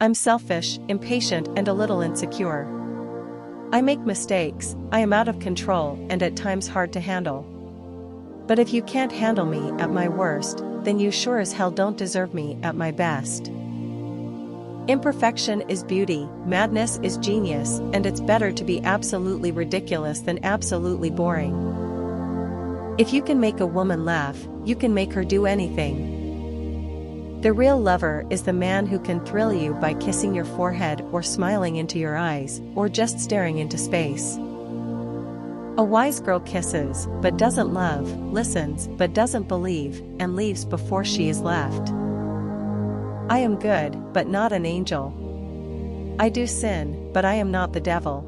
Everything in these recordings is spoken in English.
I'm selfish, impatient, and a little insecure. I make mistakes, I am out of control and at times hard to handle. But if you can't handle me at my worst, then you sure as hell don't deserve me at my best. Imperfection is beauty, madness is genius, and it's better to be absolutely ridiculous than absolutely boring. If you can make a woman laugh, you can make her do anything. The real lover is the man who can thrill you by kissing your forehead or smiling into your eyes, or just staring into space. A wise girl kisses, but doesn't love, listens, but doesn't believe, and leaves before she is left. I am good, but not an angel. I do sin, but I am not the devil.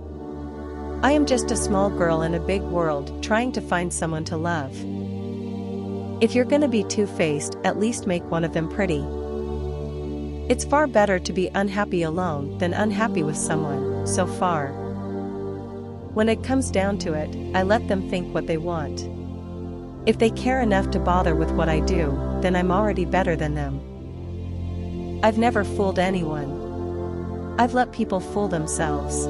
I am just a small girl in a big world, trying to find someone to love. If you're gonna be two-faced, at least make one of them pretty. It's far better to be unhappy alone than unhappy with someone, so far. When it comes down to it, I let them think what they want. If they care enough to bother with what I do, then I'm already better than them. I've never fooled anyone. I've let people fool themselves.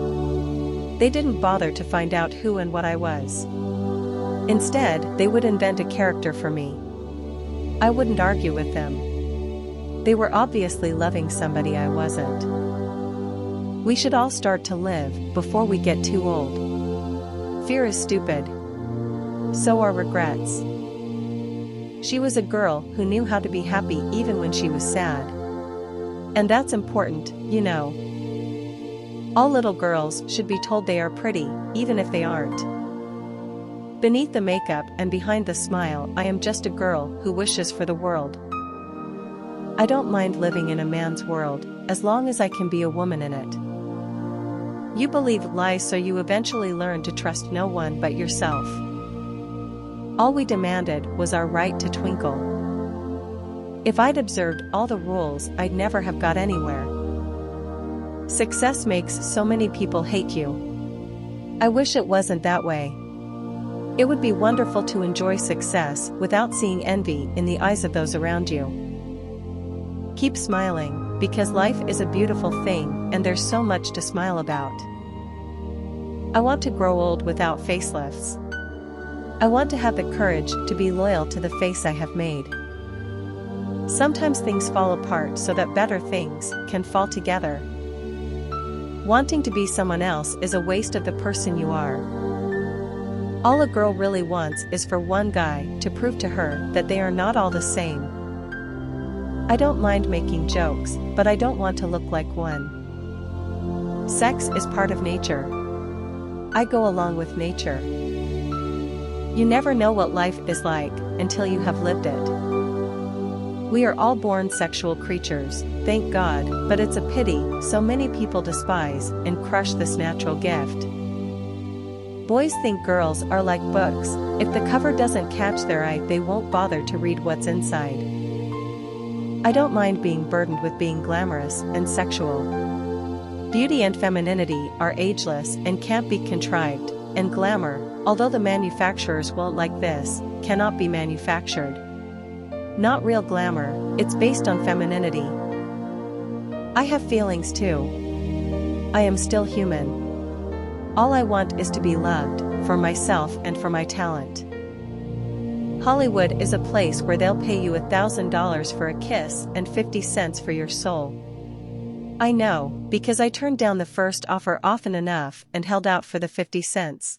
They didn't bother to find out who and what I was. Instead, they would invent a character for me. I wouldn't argue with them. They were obviously loving somebody I wasn't. We should all start to live before we get too old. Fear is stupid. So are regrets. She was a girl who knew how to be happy even when she was sad. And that's important, you know. All little girls should be told they are pretty, even if they aren't. Beneath the makeup and behind the smile, I am just a girl who wishes for the world. I don't mind living in a man's world, as long as I can be a woman in it. You believe lies, so you eventually learn to trust no one but yourself. All we demanded was our right to twinkle. If I'd observed all the rules, I'd never have got anywhere. Success makes so many people hate you. I wish it wasn't that way. It would be wonderful to enjoy success without seeing envy in the eyes of those around you. Keep smiling, because life is a beautiful thing and there's so much to smile about. I want to grow old without facelifts. I want to have the courage to be loyal to the face I have made. Sometimes things fall apart so that better things can fall together. Wanting to be someone else is a waste of the person you are. All a girl really wants is for one guy to prove to her that they are not all the same. I don't mind making jokes, but I don't want to look like one. Sex is part of nature. I go along with nature. You never know what life is like until you have lived it. We are all born sexual creatures, thank God, but it's a pity so many people despise and crush this natural gift. Boys think girls are like books. If the cover doesn't catch their eye, they won't bother to read what's inside. I don't mind being burdened with being glamorous and sexual. Beauty and femininity are ageless and can't be contrived, and glamour, although the manufacturers won't like this, cannot be manufactured. Not real glamour, it's based on femininity. I have feelings too. I am still human. All I want is to be loved, for myself and for my talent. Hollywood is a place where they'll pay you $1,000 for a kiss and 50 cents for your soul. I know, because I turned down the first offer often enough and held out for the 50 cents.